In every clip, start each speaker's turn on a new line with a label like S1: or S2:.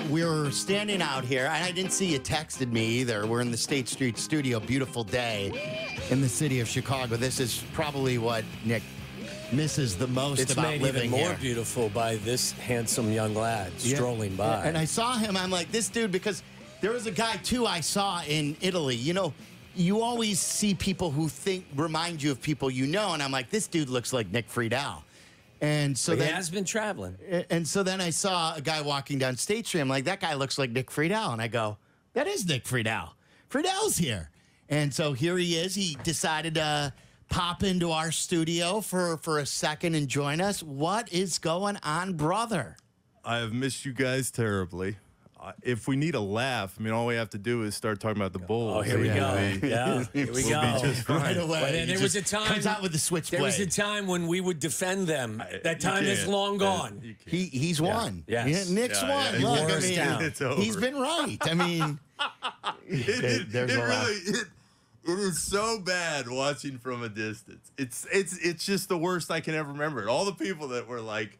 S1: We're standing out here, and I didn't see you texted me either. We're in the State Street studio. Beautiful day in the city of Chicago. This is probably what Nick misses the most about living here.
S2: It's made even more beautiful by this handsome young lad strolling by.
S1: And I saw him. I'm like, this dude, because there was a guy, too, I saw in Italy. You know, you always see people who remind you of people you know, and I'm like, this dude looks like Nick Friedell. And so
S2: he has been traveling.
S1: And so then I saw a guy walking down State Street. I'm like, that guy looks like Nick Friedell. And I go, that is Nick Friedell. Friedell's here. And so here he is. He decided to pop into our studio for a second and join us. What is going on, brother?
S3: I have missed you guys terribly. If we need a laugh, I mean, all we have to do is start talking about the Bulls.
S2: Oh, here we go. Yeah, here we go.
S3: Be just fine.
S1: Right away.
S2: But there was a time
S1: comes out with the switchblade.
S2: There was a time when we would defend them. That time is long gone.
S1: He's won.
S2: Yes.
S1: Nick's won.
S3: Yeah,
S1: Look, I mean,
S3: it's over.
S1: He's been right. I mean,
S3: it is so bad watching from a distance. It's just the worst I can ever remember. All the people that were like,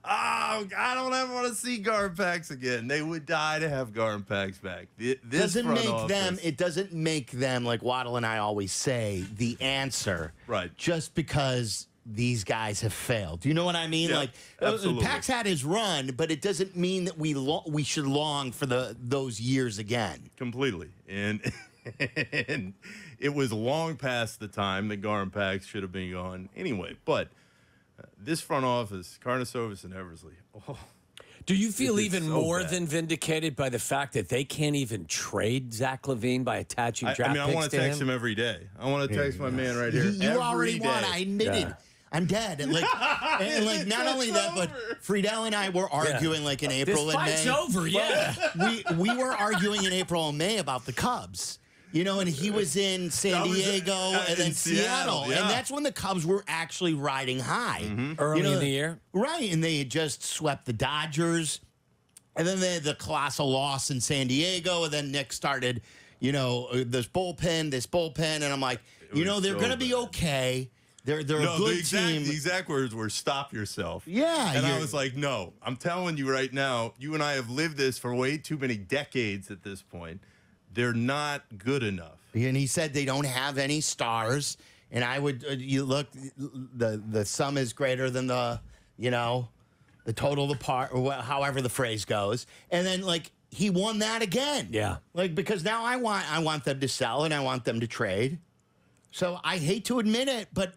S3: oh, I don't ever want to see Garmpax again. They would die to have Garmpax back.
S1: it doesn't make them, like Waddle and I always say, the answer.
S3: Right.
S1: Just because these guys have failed. Do you know what I mean?
S3: Yeah,
S1: like,
S3: absolutely.
S1: Pax had his run, but it doesn't mean that we should long for those years again.
S3: Completely. And it was long past the time that Garmpax should have been gone anyway. But this front office, Karnisovas and Eversley. Oh,
S2: do you feel even
S3: so
S2: more
S3: bad.
S2: than vindicated by the fact that they can't even trade Zach LaVine by attaching draft
S3: I
S2: picks
S3: want to text him every day. I want to text my man right here.
S1: You already won. I admitted.
S2: Yeah.
S1: I'm dead. And like not only that, but Friedell and I were arguing like in April and May.
S2: This fight's over, yeah.
S1: We were arguing in April and May about the Cubs. You know, and he was in San Diego and then Seattle.
S3: Yeah.
S1: And that's when the Cubs were actually riding high.
S2: Early in the year.
S1: Right. And they had just swept the Dodgers. And then they had the colossal loss in San Diego. And then Nick started, this bullpen. And I'm like, they're going to be okay. They're a good team.
S3: The exact words were "stop yourself."
S1: Yeah,
S3: and I was like, "No, I'm telling you right now. You and I have lived this for way too many decades at this point. They're not good enough."
S1: And he said they don't have any stars. And I would, you look, the sum is greater than the total of the part, or however the phrase goes. And then he won that again.
S2: Yeah,
S1: because now I want them to sell and I want them to trade. So I hate to admit it, but.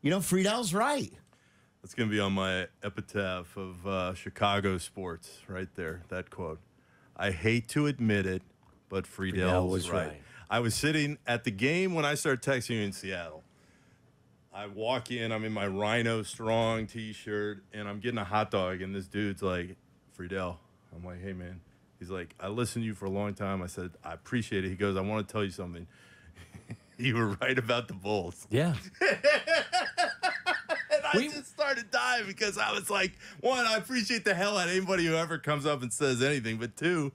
S1: Friedell's right.
S3: That's going to be on my epitaph of Chicago sports right there, that quote. I hate to admit it, but Friedell was right. I was sitting at the game when I started texting you in Seattle. I walk in, I'm in my Rhino Strong T-shirt, and I'm getting a hot dog, and this dude's like, Friedell. I'm like, hey, man. He's like, I listened to you for a long time. I said, I appreciate it. He goes, I want to tell you something. You were right about the Bulls.
S2: Yeah.
S3: And I just started dying because I was like, one, I appreciate the hell out of anybody who ever comes up and says anything. But two,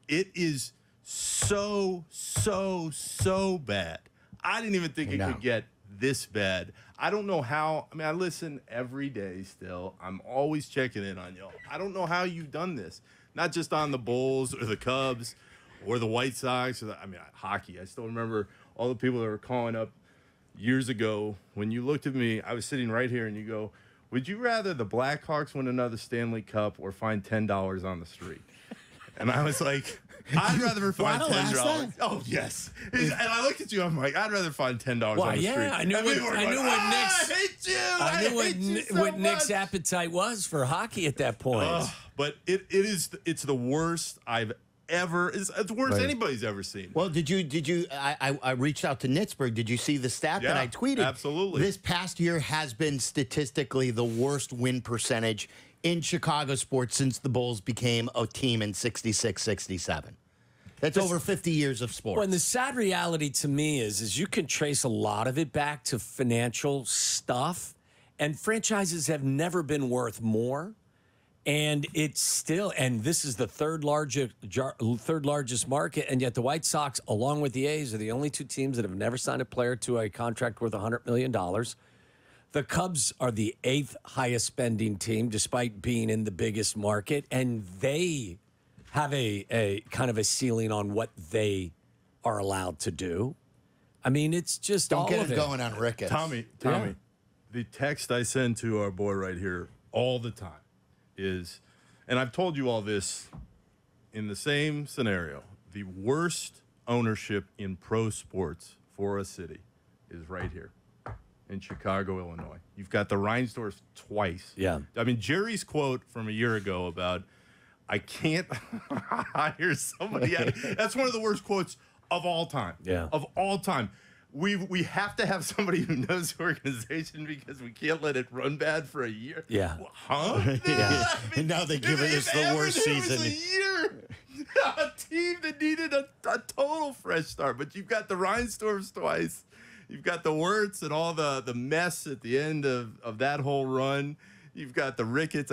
S3: it is so bad. I didn't even think it could get this bad. I don't know how. I mean, I listen every day still. I'm always checking in on y'all. I don't know how you've done this. Not just on the Bulls or the Cubs or the White Sox. Hockey. I still remember all the people that were calling up years ago. When you looked at me, I was sitting right here, and you go, would you rather the Blackhawks win another Stanley Cup or find $10 on the street? And I was like, I'd rather find $10. Oh, yes. And I looked at you, I'm like, I'd rather find $10 on the street.
S2: I knew what Nick's appetite was for hockey at that point.
S3: But it's the worst I've ever. It's the worst anybody's ever seen.
S1: Well, did you? I reached out to Nitzberg. Did you see the stat that I tweeted?
S3: Absolutely.
S1: This past year has been statistically the worst win percentage in Chicago sports since the Bulls became a team in '66, '67. That's over 50 years of sports.
S2: Well, and the sad reality to me is you can trace a lot of it back to financial stuff, and franchises have never been worth more. And it's still, and this is the third largest market, and yet the White Sox, along with the A's, are the only two teams that have never signed a player to a contract worth $100 million. The Cubs are the 8th highest spending team, despite being in the biggest market, and they have a kind of a ceiling on what they are allowed to do. I mean, it's just
S1: Don't
S2: all
S1: get
S2: of
S1: it
S2: it.
S1: going on Ricketts.
S3: Tommy,
S2: Yeah.
S3: the text I send to our boy right here all the time is, and I've told you all this in the same scenario, the worst ownership in pro sports for a city is right here in Chicago, Illinois. You've got the Reinsdorfs twice.
S2: Yeah.
S3: I mean, Jerry's quote from a year ago about, I can't hire somebody. That's one of the worst quotes of all time.
S2: Yeah.
S3: Of all time. We have to have somebody who knows the organization because we can't let it run bad for a year.
S2: Yeah.
S3: Huh?
S1: Yeah. And now they give it as the worst season.
S3: A year. A team that needed a total fresh start. But you've got the Reinsdorfs twice. You've got the Wirtz and all the mess at the end of that whole run. You've got the Ricketts.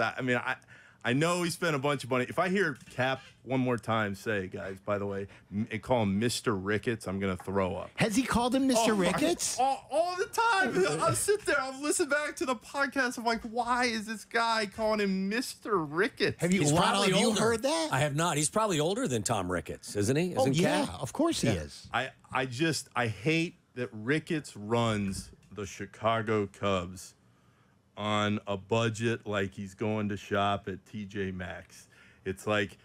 S3: I know he spent a bunch of money. If I hear Cap one more time say, guys, by the way, and call him Mr. Ricketts, I'm going to throw up.
S1: Has he called him Mr. Ricketts?
S3: All the time. I'll sit there. I'll listen back to the podcast. I'm like, why is this guy calling him Mr. Ricketts?
S1: Have you, Waddle, have you heard that?
S2: I have not. He's probably older than Tom Ricketts, isn't he?
S1: Oh,
S2: Isn't
S1: yeah.
S2: Cap?
S1: Of course he is.
S3: I hate that Ricketts runs the Chicago Cubs on a budget like he's going to shop at TJ Maxx. It's like,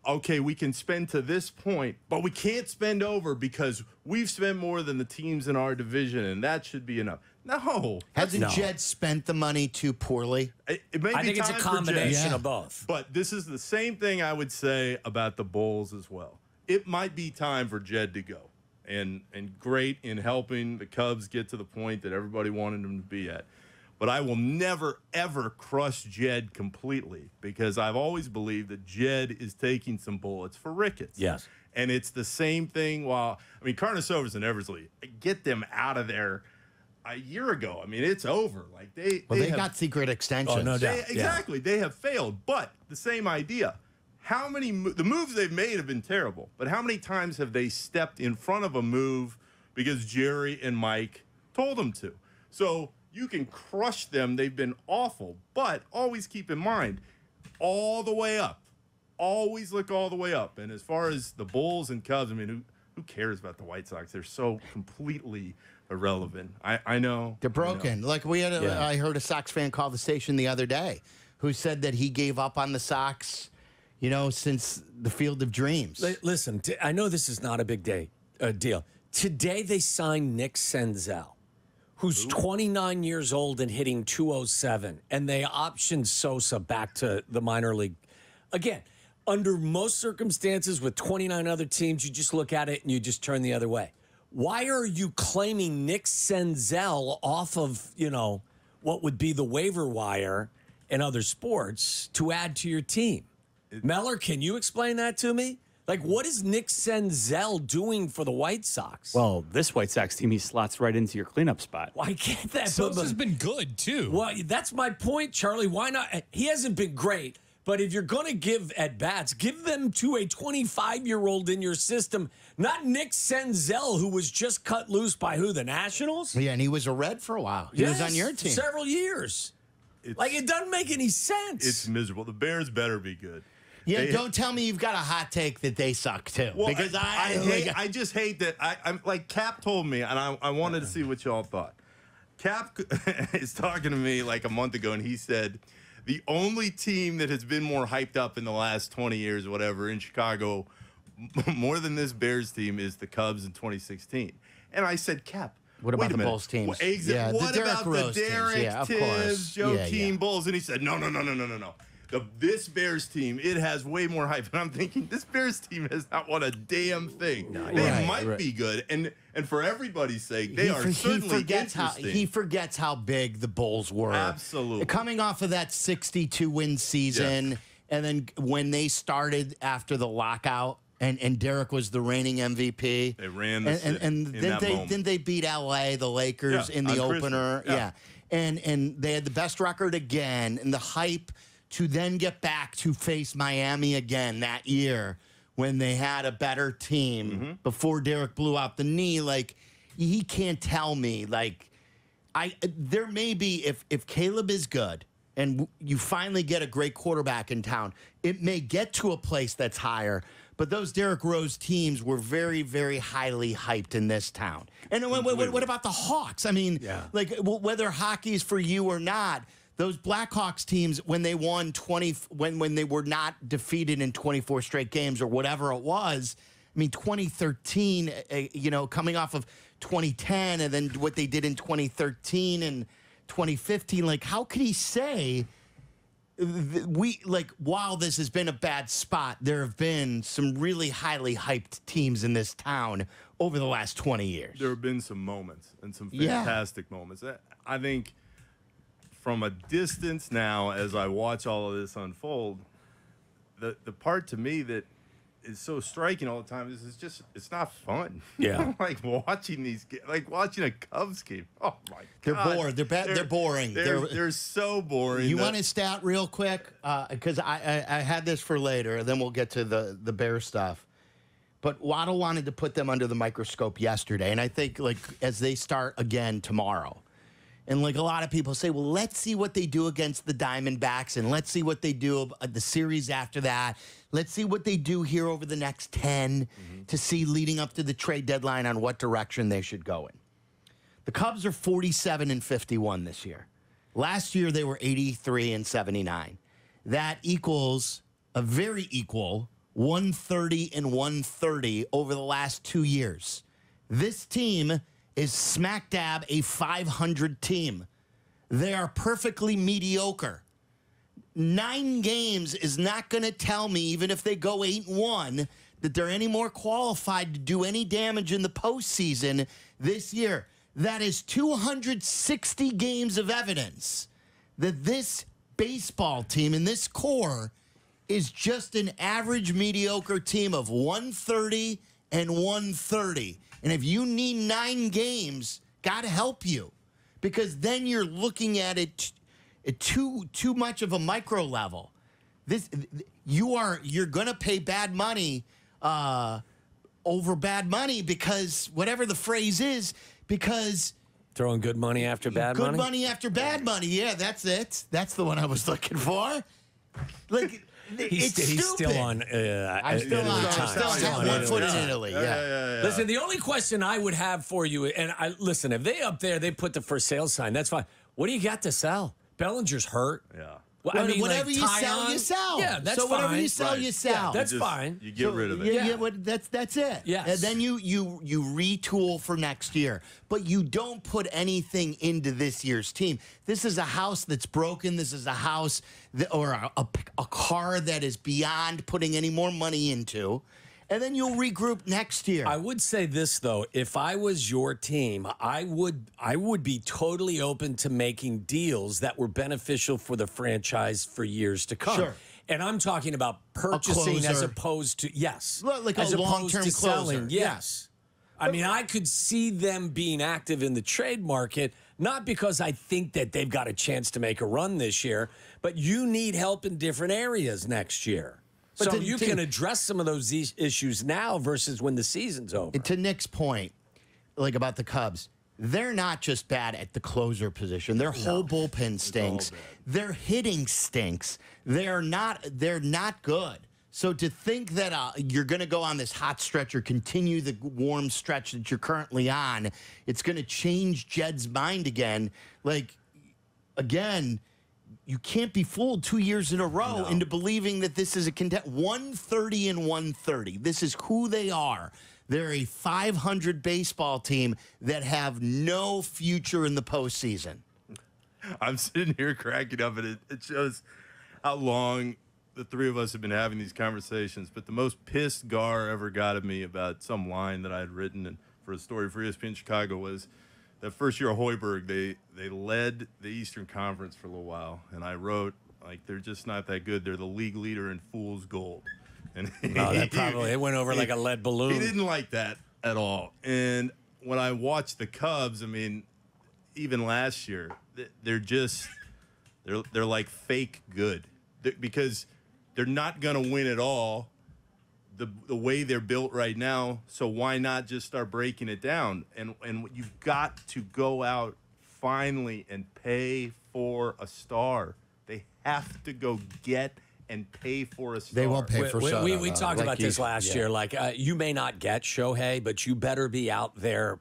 S3: okay, we can spend to this point, but we can't spend over because we've spent more than the teams in our division, and that should be enough. No.
S1: Hasn't Jed spent the money too poorly?
S3: It may
S2: I
S3: be
S2: think it's a
S3: time for
S2: combination
S3: Jed,
S2: of both.
S3: But this is the same thing I would say about the Bulls as well. It might be time for Jed to go. And great in helping the Cubs get to the point that everybody wanted him to be at. But I will never, ever crush Jed completely because I've always believed that Jed is taking some bullets for Ricketts.
S2: Yes.
S3: And it's the same thing Carnosovas and Eversley, get them out of there a year ago. I mean, it's over. Like they
S1: got secret extensions.
S2: Oh, no doubt.
S3: Exactly. They have failed. But the same idea. The moves they've made have been terrible, but how many times have they stepped in front of a move because Jerry and Mike told them to? So you can crush them. They've been awful, but always keep in mind, all the way up. Always look all the way up. And as far as the Bulls and Cubs, I mean, who cares about the White Sox? They're so completely irrelevant. I know.
S1: They're broken. Like I heard a Sox fan call the station the other day who said that he gave up on the Sox since the Field of Dreams.
S2: Listen, I know this is not a big deal. Today they signed Nick Senzel, who's 29 years old and hitting 207, and they optioned Sosa back to the minor league. Again, under most circumstances with 29 other teams, you just look at it and you just turn the other way. Why are you claiming Nick Senzel off of, what would be the waiver wire in other sports to add to your team? Meller, can you explain that to me? Like, what is Nick Senzel doing for the White Sox?
S4: Well, this White Sox team, he slots right into your cleanup spot.
S2: Why can't that?
S5: Sosa's been good, too.
S2: Well, that's my point, Charlie. Why not? He hasn't been great, but if you're going to give at-bats, give them to a 25-year-old in your system, not Nick Senzel, who was just cut loose by who, the Nationals?
S1: Yeah, and he was a Red for a while. He was on your team.
S2: Several years. It doesn't make any sense.
S3: It's miserable. The Bears better be good.
S1: Yeah, don't tell me you've got a hot take that they suck too.
S3: Well,
S1: because
S3: I just hate that. I'm like Cap told me, and I wanted to see what y'all thought. Cap is talking to me like a month ago, and he said the only team that has been more hyped up in the last 20 years, whatever, in Chicago, more than this Bears team is the Cubs in 2016. And I said, Cap,
S1: what about
S3: wait a
S1: the
S3: minute.
S1: Bulls teams?
S3: Yeah, what about the Derek,
S1: yeah,
S3: Tibbs, Joakim Bulls? And he said, no. This Bears team, it has way more hype. And I'm thinking, this Bears team has not won a damn thing. They might be good. And for everybody's sake, they are certainly interesting.
S1: He forgets how big the Bulls were.
S3: Absolutely.
S1: Coming off of that 62-win season, and then when they started after the lockout, and Derek was the reigning MVP.
S3: They ran the
S1: then they beat LA, the Lakers, in the opener.
S3: Yeah.
S1: And they had the best record again, and the hype to then get back to face Miami again that year when they had a better team before Derek blew out the knee. Like, he can't tell me. Like, there may be, if Caleb is good and you finally get a great quarterback in town, it may get to a place that's higher. But those Derrick Rose teams were very, very highly hyped in this town. And what about the Hawks? I mean, like, whether hockey's for you or not, those Blackhawks teams, when they won when they were not defeated in 24 straight games or whatever it was, I mean, 2013, coming off of 2010 and then what they did in 2013 and 2015, like, how could he say while this has been a bad spot, there have been some really highly hyped teams in this town over the last 20 years?
S3: There have been some moments and some fantastic moments. I think from a distance now, as I watch all of this unfold, the part to me that is so striking all the time is it's not fun.
S2: Yeah.
S3: Like watching watching a Cubs game. Oh my
S1: They're
S3: God.
S1: bored. They're boring.
S3: They're so boring.
S1: You want a stat real quick? Because I had this for later, and then we'll get to the Bear stuff. But Waddle wanted to put them under the microscope yesterday, and I think, like, as they start again tomorrow, and like a lot of people say, well, let's see what they do against the Diamondbacks, and let's see what they do the series after that. Let's see what they do here over the next 10 to see leading up to the trade deadline on what direction they should go in. The Cubs are 47-51 this year. Last year, they were 83-79. That equals a very equal 130-130 over the last 2 years. This team is smack dab a 500 team. They are perfectly mediocre. 9 games is not going to tell me, even if they go 8-1, that they're any more qualified to do any damage in the postseason this year. That is 260 games of evidence that this baseball team and this core is just an average mediocre team of 130 and 130. And if you need 9 games, God help you, because then you're looking at it too much of a micro level. You're going to pay bad money over bad money, because whatever the phrase is, because
S2: throwing good money after bad money.
S1: Good money after bad money. Yeah, that's it. That's the one I was looking for. Like.
S2: He's still on.
S1: I'm still on one foot in Italy. Yeah.
S2: Listen, the only question I would have for you, and listen, if they up there, they put the for sale sign. That's fine. What do you got to sell? Bellinger's hurt.
S3: Yeah.
S2: Well, I mean,
S1: whatever you sell, you sell.
S2: Yeah, that's
S1: so
S2: fine.
S1: Whatever you sell, you sell.
S2: Yeah, that's fine.
S3: You get rid of it.
S1: Yeah, that's it.
S2: Yes.
S1: And then you retool for next year. But you don't put anything into this year's team. This is a house that's broken. This is a house or a car that is beyond putting any more money into. And then you'll regroup next year.
S2: I would say this, though. If I was your team, I would be totally open to making deals that were beneficial for the franchise for years to come.
S1: Sure.
S2: And I'm talking about purchasing as opposed to,
S1: like
S2: as
S1: a
S2: opposed
S1: long-term
S2: to
S1: closer.
S2: selling. Yes. I mean, I could see them being active in the trade market, not because I think that they've got a chance to make a run this year, but you need help in different areas next year.
S1: But
S2: so you can address some of those issues now versus when the season's over.
S1: To Nick's point, like about the Cubs, they're not just bad at the closer position. Their whole bullpen stinks. Their hitting stinks. They're not good. So to think that you're going to go on this hot stretch or continue the warm stretch that you're currently on, it's going to change Jed's mind again. Like, again, you can't be fooled 2 years in a row into believing that this is a 130-130. This is who they are. They're a 500 baseball team that have no future in the postseason.
S3: I'm sitting here cracking up, and it shows how long the three of us have been having these conversations. But the most pissed Gar ever got at me about some line that I had written for a story for ESPN Chicago was that first year of Hoiberg, they led the Eastern Conference for a little while, and I wrote, like, they're just not that good. They're the league leader in fool's gold. And
S2: it went over like a lead balloon.
S3: He didn't like that at all. And when I watched the Cubs, I mean, even last year, they're like fake good because they're not going to win at all the way they're built right now. So why not just start breaking it down? And you've got to go out finally and pay for a star. have to go get and pay for a star.
S1: They won't pay for Soto.
S2: We talked about this last year. Like, you may not get Shohei, but you better be out there,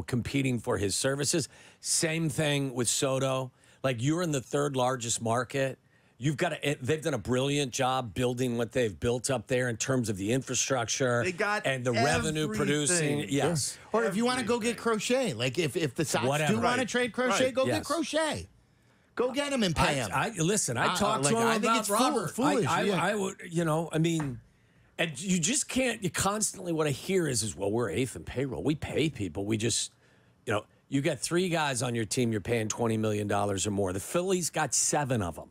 S2: competing for his services. Same thing with Soto. Like, you're in the third largest market. You've got to. They've done a brilliant job building what they've built up there in terms of the infrastructure and the revenue producing. Yes.
S1: Or if you want to go get Crochet, like if the Sox do want to trade Crochet, go get Crochet. Go get him and pay him.
S2: Listen, I talked to him
S1: I think
S2: about
S1: it's
S2: Robert.
S1: foolish.
S2: I would, and you just can't. You constantly what I hear is, well, we're eighth in payroll. We pay people. We just, you got 3 guys on your team. You're paying $20 million or more. The Phillies got 7 of them.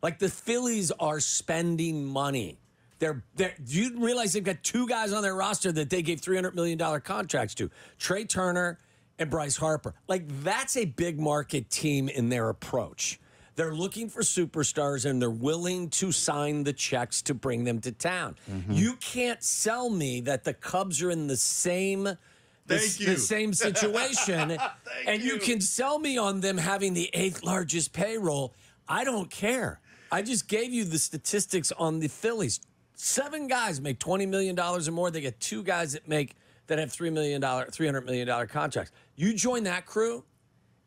S2: Like, the Phillies are spending money. Do you realize they've got 2 guys on their roster that they gave $300 million contracts to? Trey Turner and Bryce Harper. Like, that's a big market team in their approach. They're looking for superstars, and they're willing to sign the checks to bring them to town. You can't sell me that the Cubs are in the same the same situation, and you can sell me on them having the 8th largest payroll. I don't care. I just gave you the statistics on the Phillies. 7 guys make $20 million or more. They get 2 guys that have $300 million contracts. You join that crew,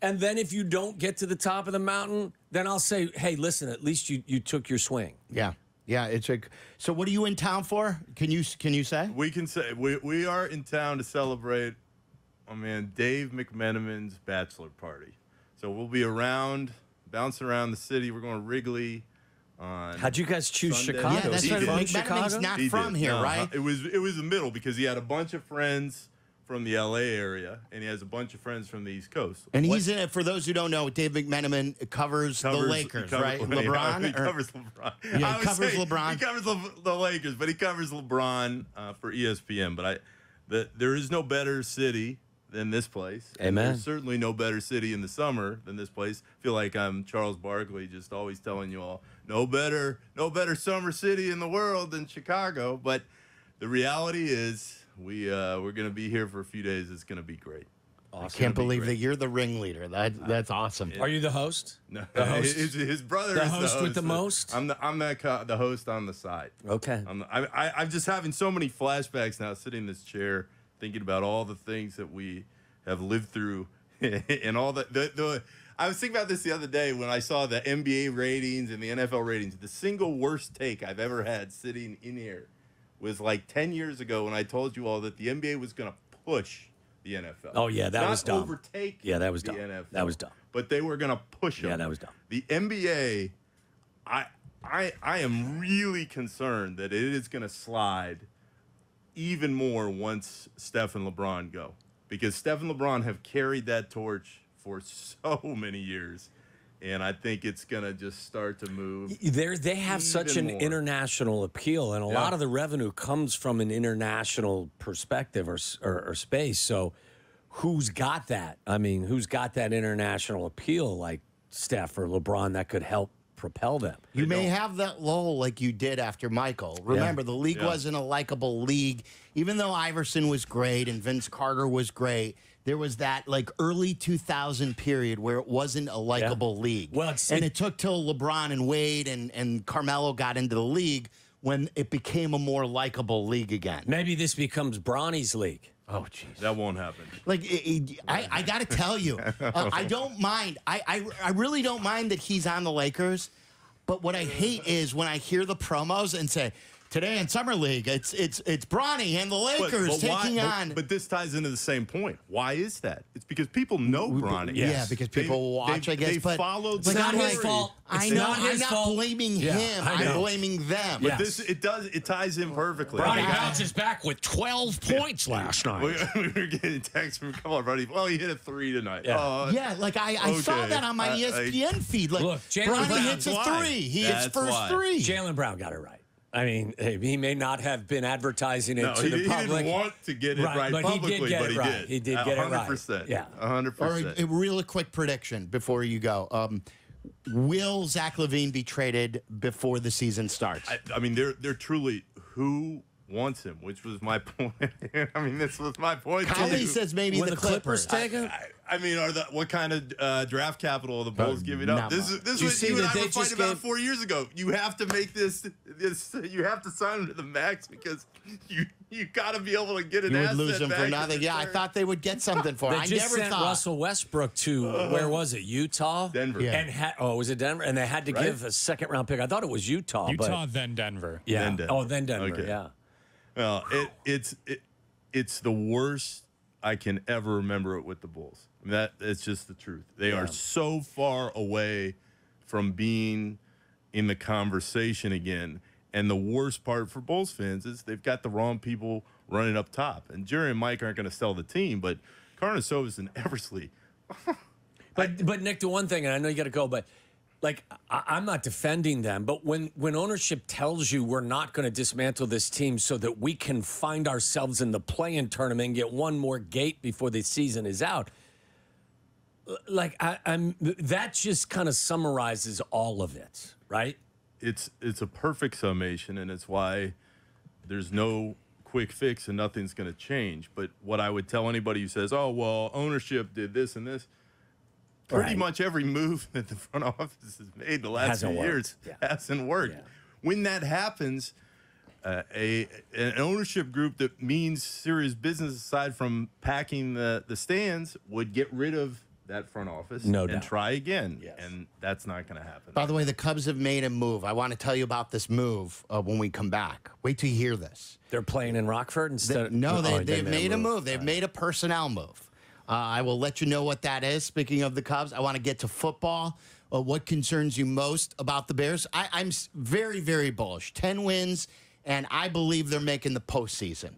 S2: and then if you don't get to the top of the mountain, then I'll say, hey, listen, at least you took your swing.
S1: Yeah. It's so what are you in town for? Can you say?
S3: We can say we are in town to celebrate my man Dave McMenamin's bachelor party. So we'll be bouncing around the city. We're going to Wrigley.
S2: How'd you guys choose
S3: Sunday.
S2: Chicago?
S1: Yeah, that's right. McMenamin's not from here, right?
S3: It was the middle because he had a bunch of friends from the L.A. area, and he has a bunch of friends from the East Coast.
S1: And he's in it. For those who don't know, Dave McMenamin covers the Lakers, right? LeBron?
S3: He covers LeBron.
S1: Yeah, he covers LeBron.
S3: He covers the Lakers, but he covers LeBron for ESPN. But there is no better city than this place.
S2: Amen.
S3: There's certainly no better city in the summer than this place. I feel like I'm Charles Barkley, just always telling you all, no better summer city in the world than Chicago. But the reality is, we're going to be here for a few days. It's going to be great.
S1: I can't believe that you're the ringleader. That's awesome.
S2: Are you the host?
S3: No,
S2: the host?
S3: His brother
S2: the
S3: is
S2: host
S3: the host
S2: with the most.
S3: I'm the host on the side.
S2: Okay.
S3: I'm just having so many flashbacks now, sitting in this chair, thinking about all the things that we have lived through, and all the. I was thinking about this the other day when I saw the NBA ratings and the NFL ratings. The single worst take I've ever had sitting in here was like 10 years ago when I told you all that the NBA was going to push the NFL.
S2: Oh, yeah, that was dumb.
S3: Not overtake
S2: that was
S3: the
S2: dumb.
S3: NFL.
S2: That was dumb.
S3: But they were going to push them.
S2: Yeah, that was dumb.
S3: The NBA, I am really concerned that it is going to slide even more once Steph and LeBron go. Because Steph and LeBron have carried that torch for so many years. And I think it's going to just start to move.
S2: They have such an international appeal, and a lot of the revenue comes from an international perspective or space. So who's got that? I mean, who's got that international appeal like Steph or LeBron that could help propel them?
S1: You may have that lull like you did after Michael. Remember, the league wasn't a likable league. Even though Iverson was great and Vince Carter was great, there was that like early 2000 period where it wasn't a likable league.
S2: Well,
S1: it took till LeBron and Wade and Carmelo got into the league when it became a more likable league again.
S2: Maybe this becomes Bronny's league.
S1: Oh, jeez.
S3: That won't happen.
S1: Like, I got to tell you, I don't mind. I really don't mind that he's on the Lakers. But what I hate is when I hear the promos and say, today in Summer League, it's Bronny and the Lakers taking on.
S3: But this ties into the same point. Why is that? It's because people know Bronny.
S1: Yeah, because people watch, I guess.
S3: They
S1: but
S3: followed
S2: it's not his fault.
S1: I
S2: It's
S1: know.
S2: not
S1: I'm
S2: his
S1: not
S2: fault.
S1: blaming him. I'm blaming them.
S3: But it ties in perfectly.
S2: Bronny bounces back with 12 points last night.
S3: We were getting texts from come on, Bronny. Well, he hit a 3 tonight.
S2: Yeah.
S1: Like I saw that on my ESPN feed. Like,
S2: Look, Jalen
S1: Bronny
S2: Brown.
S1: hits a 3. He hits first 3.
S2: Jalen Brown got it right. I mean, he may not have been advertising it to the
S3: he
S2: public.
S3: He didn't want to get it right publicly,
S2: he did get
S3: but
S2: it right. He did get it right.
S3: 100%.
S2: Yeah.
S3: 100%.
S1: All right, a real quick prediction before you go. Will Zach LaVine be traded before the season starts?
S3: I mean, they're truly who wants him, which was my point. I mean, this was my point.
S1: Collie
S3: too.
S1: says maybe
S2: When
S1: the
S2: the Clippers
S1: Clippers.
S2: take him?
S3: I mean, what kind of draft capital are the Bulls giving up?
S1: not
S3: This
S1: much.
S3: is
S2: You
S3: what
S2: see
S3: you and
S2: that
S3: I
S2: they
S3: were
S2: just
S3: fighting about
S2: gave-
S3: 4 years ago. You have to make this. You have to sign him to the max because you got to be able to get an
S1: You would
S3: asset
S1: lose him
S3: back
S1: for
S3: in
S1: nothing. Yeah, I
S3: return.
S1: thought they would get something for him.
S2: They
S1: I
S2: just
S1: never
S2: sent
S1: thought.
S2: Russell Westbrook to where was it? Utah,
S3: Denver.
S1: Yeah.
S2: And was it Denver? And they had to
S3: Right?
S2: give a second-round pick. I thought it was Utah.
S5: Utah,
S2: but,
S5: then Denver.
S2: yeah.
S3: Then Denver.
S2: Oh, then Denver.
S3: Okay.
S2: Yeah.
S3: Well, it's the worst I can ever remember it with the Bulls. I mean, it's just the truth. They are so far away from being in the conversation again. And the worst part for Bulls fans is they've got the wrong people running up top. And Jerry and Mike aren't going to sell the team, but Karnisovas and Eversley.
S2: But Nick, the one thing, and I know you got to go, but like I'm not defending them, but when ownership tells you we're not going to dismantle this team so that we can find ourselves in the play-in tournament and get one more gate before the season is out, like that just kind of summarizes all of it, right?
S3: It's a perfect summation, and it's why there's no quick fix and nothing's going to change. But what I would tell anybody who says, oh, well, ownership did this and this, pretty
S2: Right.
S3: much every move that the front office has made the last
S2: Hasn't
S3: few
S2: worked.
S3: years
S2: Yeah.
S3: hasn't worked.
S2: Yeah.
S3: When that happens, an ownership group that means serious business aside from packing the stands would get rid of that front office
S2: No
S3: and
S2: doubt.
S3: try again.
S2: Yes.
S3: And that's not going to happen.
S1: By the way, the Cubs have made a move. I want to tell you about this move when we come back. Wait till you hear this.
S2: They're playing in Rockford instead.
S1: They've made a move. They've made a personnel move. I will let you know what that is. Speaking of the Cubs, I want to get to football. What concerns you most about the Bears? I'm very, very bullish. 10 wins, and I believe they're making the postseason.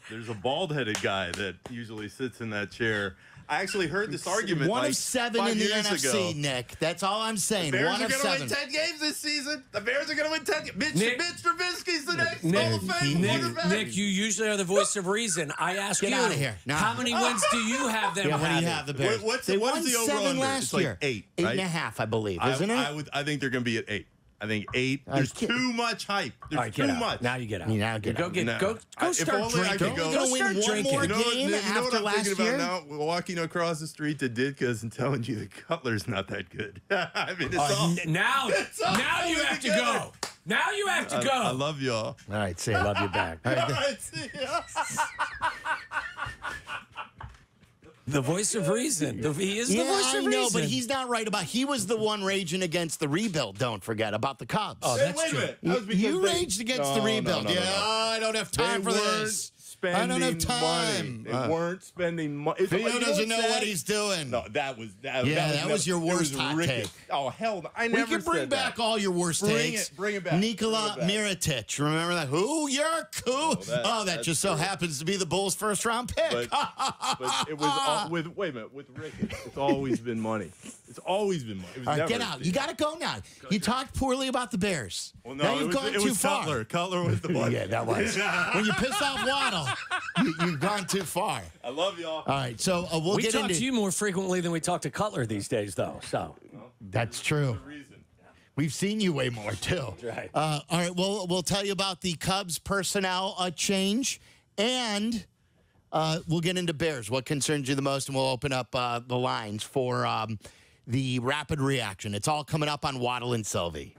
S3: There's a bald-headed guy that usually sits in that chair. I actually heard this argument
S1: One
S3: like
S1: of 7
S3: 5
S1: in the
S3: years
S1: NFC,
S3: ago.
S1: Nick. That's all I'm saying.
S3: Bears
S1: One
S3: are
S1: of
S3: going to win
S1: 7.
S3: 10 games this season. The Bears are going to win 10 games.
S2: Nick-
S3: Mitch Trubisky's the next
S2: Nick,
S3: Hall of Fame quarterback.
S2: Nick, you usually are the voice of reason. I ask
S1: Get
S2: you,
S1: outta here. No.
S2: how many wins do you have them
S1: Yeah, what do you
S2: having?
S1: have, the Bears?
S3: What's
S1: they
S3: what
S1: won
S3: is the
S1: 7
S3: over-under?
S1: last
S3: It's like
S1: year.
S3: 8,
S1: 8.5, I believe, isn't it?
S3: I think they're going to be at 8. I think 8. There's
S1: kid-
S3: too much hype. There's
S2: All right, get
S3: too
S2: out.
S3: much.
S2: Now you get out.
S1: You now get
S2: go
S1: out.
S2: Get,
S3: No.
S2: go
S3: If
S2: start
S3: only I could
S2: drinking.
S3: go-
S1: You're going to
S2: start
S1: win one
S2: drinking.
S1: more
S3: You know what,
S1: game
S3: you know what
S1: after
S3: I'm
S1: last
S3: thinking
S1: year?
S3: about now? Walking across the street to Ditka's and telling you the Cutler's not that good. I mean, it's all.
S2: Now
S3: all
S2: you
S3: coming
S2: have to
S3: together.
S2: go. Now you have to go.
S3: I love y'all.
S1: All right, see. I
S2: Love you back.
S3: All right, see ya.
S2: The voice of reason. He is the
S1: Yeah,
S2: voice
S1: I
S2: of
S1: know,
S2: reason.
S1: but he's not right about. He was the one raging against the rebuild. Don't forget about the Cubs.
S2: Oh,
S3: Hey,
S2: that's
S3: wait a
S2: true.
S3: minute. That was because
S1: You
S3: they-
S1: raged against
S3: No,
S1: the
S3: no,
S1: rebuild.
S3: no, no,
S1: Yeah,
S3: no.
S1: I don't have time
S3: They
S1: for
S3: weren't
S1: this.
S3: spending
S1: I don't have time.
S3: money. They weren't spending money.
S1: Theo doesn't know what he's doing.
S3: No, that was
S1: Yeah, that was your worst
S3: it was
S1: hot
S3: ridiculous.
S1: take.
S3: Oh hell, no. I
S1: We
S3: never
S1: can bring
S3: said
S1: back
S3: that.
S1: all your worst
S3: Bring
S1: takes.
S3: it- bring it back.
S1: Nikola
S3: Bring it back.
S1: Mirotic. Remember that? Who? You're cool.
S3: that-
S1: that
S3: that's
S1: just so
S3: true.
S1: happens to be the Bulls' first-round pick.
S3: But it was all, wait a minute, with Rick, it's always been money. It's always been money. It was
S1: All right,
S3: never
S1: get
S3: a
S1: out.
S3: team.
S1: You got to go now. You talked poorly about the Bears.
S3: Well, no,
S1: now you've gone
S3: it
S1: too
S3: was
S1: far.
S3: Cutler. Cutler was the one.
S1: Yeah, that was. When you piss off Waddle, you've gone too far.
S3: I love y'all.
S1: All right, so we'll
S2: we
S1: get
S2: talk
S1: into.
S2: to you more frequently than we talk to Cutler these days, though. So
S1: That's true.
S3: Reason.
S1: We've seen you way more too.
S2: That's right.
S1: All right. We'll tell you about the Cubs personnel change, and we'll get into Bears. What concerns you the most, and we'll open up the lines for the rapid reaction. It's all coming up on Waddle and Silvy.